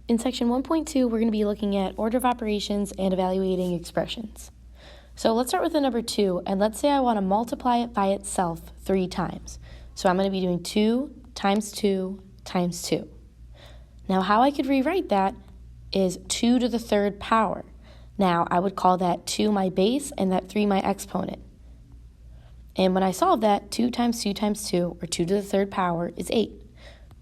In section 1.2, we're going to be looking at order of operations and evaluating expressions. So let's start with the number 2, and let's say I want to multiply it by itself 3 times. So I'm going to be doing 2 times 2 times 2. Now how I could rewrite that is 2 to the third power. Now I would call that 2 my base and that 3 my exponent. And when I solve that, 2 times 2 times 2, or 2 to the third power, is 8.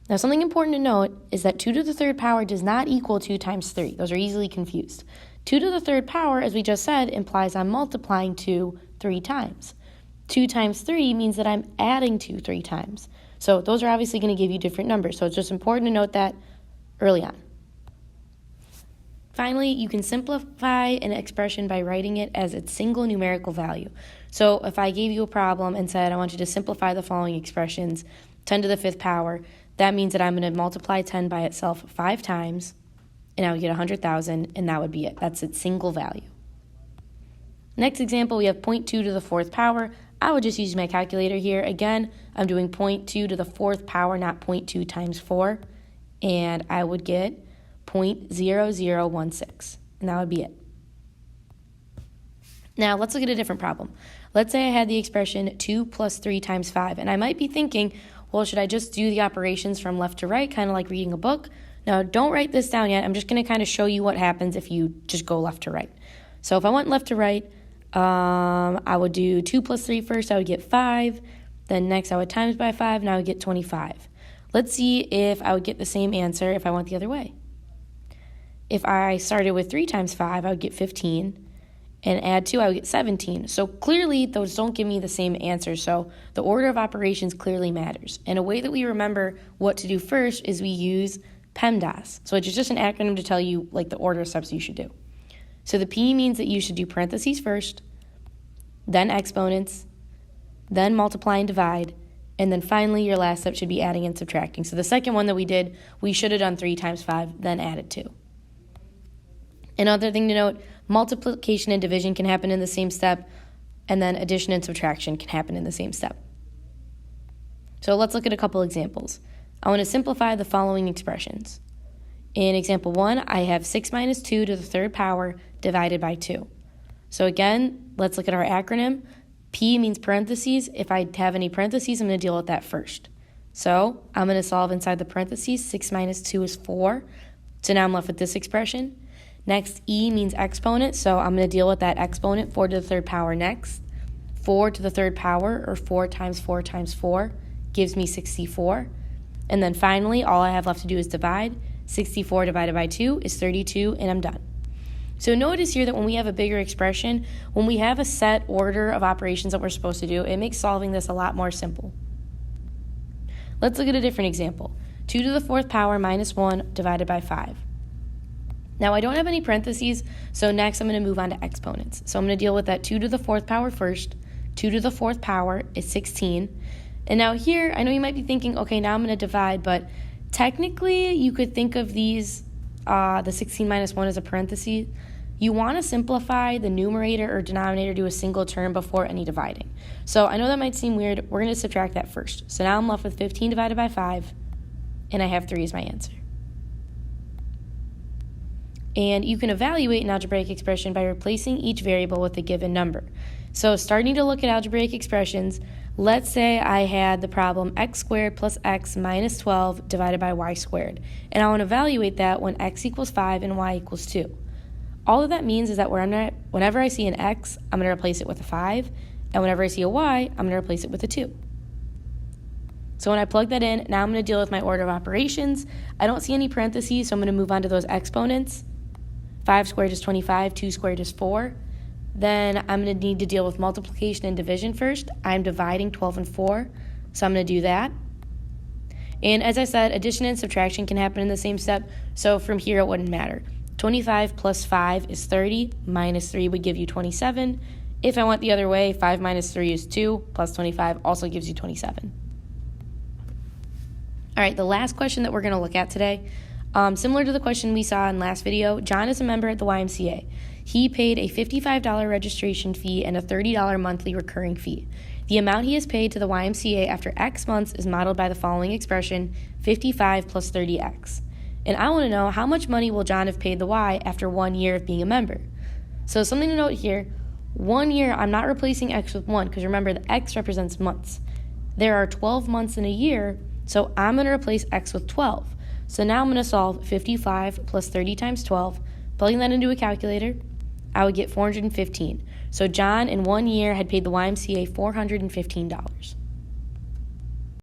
Now, something important to note is that 2 to the third power does not equal 2 times 3. Those are easily confused. 2 to the third power, as we just said, implies I'm multiplying 2 3 times. 2 times 3 means that I'm adding 2 3 times. So those are obviously going to give you different numbers. So it's just important to note that early on. Finally, you can simplify an expression by writing it as its single numerical value. So if I gave you a problem and said I want you to simplify the following expressions, 10 to the 5th power, that means that I'm going to multiply 10 by itself 5 times, and I would get 100,000, and that would be it. That's its single value. Next example, we have 0.2 to the 4th power. I would just use my calculator here. Again, I'm doing 0.2 to the 4th power, not 0.2 times 4, and I would get 0.0016, and that would be it. Now, let's look at a different problem. Let's say I had the expression 2 plus 3 times 5, and I might be thinking, well, should I just do the operations from left to right, kind of like reading a book? Now, don't write this down yet. I'm just going to kind of show you what happens if you just go left to right. So if I went left to right, I would do 2 plus 3 first. I would get 5. Then next, I would times by 5, and I would get 25. Let's see if I would get the same answer if I went the other way. If I started with 3 times 5, I would get 15. And add 2, I would get 17. So clearly, those don't give me the same answer. So the order of operations clearly matters. And a way that we remember what to do first is we use PEMDAS. So it's just an acronym to tell you like the order of steps you should do. So the P means that you should do parentheses first, then exponents, then multiply and divide, and then finally your last step should be adding and subtracting. So the second one that we did, we should have done 3 times 5, then added 2. Another thing to note, multiplication and division can happen in the same step, and then addition and subtraction can happen in the same step. So let's look at a couple examples. I want to simplify the following expressions. In example 1, I have 6 minus 2 to the 3rd power divided by 2. So again, let's look at our acronym. P means parentheses. If I have any parentheses, I'm going to deal with that first. So I'm going to solve inside the parentheses. 6 minus 2 is 4. So now I'm left with this expression. Next, E means exponent, so I'm going to deal with that exponent, 4 to the 3rd power next. 4 to the 3rd power, or 4 times 4 times 4, gives me 64. And then finally, all I have left to do is divide. 64 divided by 2 is 32, and I'm done. So notice here that when we have a bigger expression, when we have a set order of operations that we're supposed to do, it makes solving this a lot more simple. Let's look at a different example. 2 to the 4th power minus 1 divided by 5. Now, I don't have any parentheses, so next I'm going to move on to exponents. So I'm going to deal with that 2 to the 4th power first. 2 to the 4th power is 16. And now here, I know you might be thinking, okay, now I'm going to divide, but technically you could think of these, the 16 minus 1 as a parenthesis. You want to simplify the numerator or denominator to a single term before any dividing. So I know that might seem weird. We're going to subtract that first. So now I'm left with 15 divided by 5, and I have 3 as my answer. And you can evaluate an algebraic expression by replacing each variable with a given number. So starting to look at algebraic expressions, let's say I had the problem x squared plus x minus 12 divided by y squared. And I want to evaluate that when x equals 5 and y equals 2. All of that means is that whenever I see an x, I'm going to replace it with a 5. And whenever I see a y, I'm going to replace it with a 2. So when I plug that in, now I'm going to deal with my order of operations. I don't see any parentheses, so I'm going to move on to those exponents. 5 squared is 25, 2 squared is 4. Then I'm going to need to deal with multiplication and division first. I'm dividing 12 and 4, so I'm going to do that. And as I said, addition and subtraction can happen in the same step, so from here it wouldn't matter. 25 plus 5 is 30, minus 3 would give you 27. If I went the other way, 5 minus 3 is 2, plus 25 also gives you 27. All right, the last question that we're going to look at today, similar to the question we saw in last video, John is a member at the YMCA. He paid a $55 registration fee and a $30 monthly recurring fee. The amount he has paid to the YMCA after X months is modeled by the following expression, 55 plus 30X. And I want to know, how much money will John have paid the Y after 1 year of being a member? So something to note here, 1 year, I'm not replacing X with 1, because remember, the X represents months. There are 12 months in a year, so I'm going to replace X with 12. So now I'm going to solve 55 plus 30 times 12. Plugging that into a calculator, I would get 415. So John, in 1 year, had paid the YMCA $415.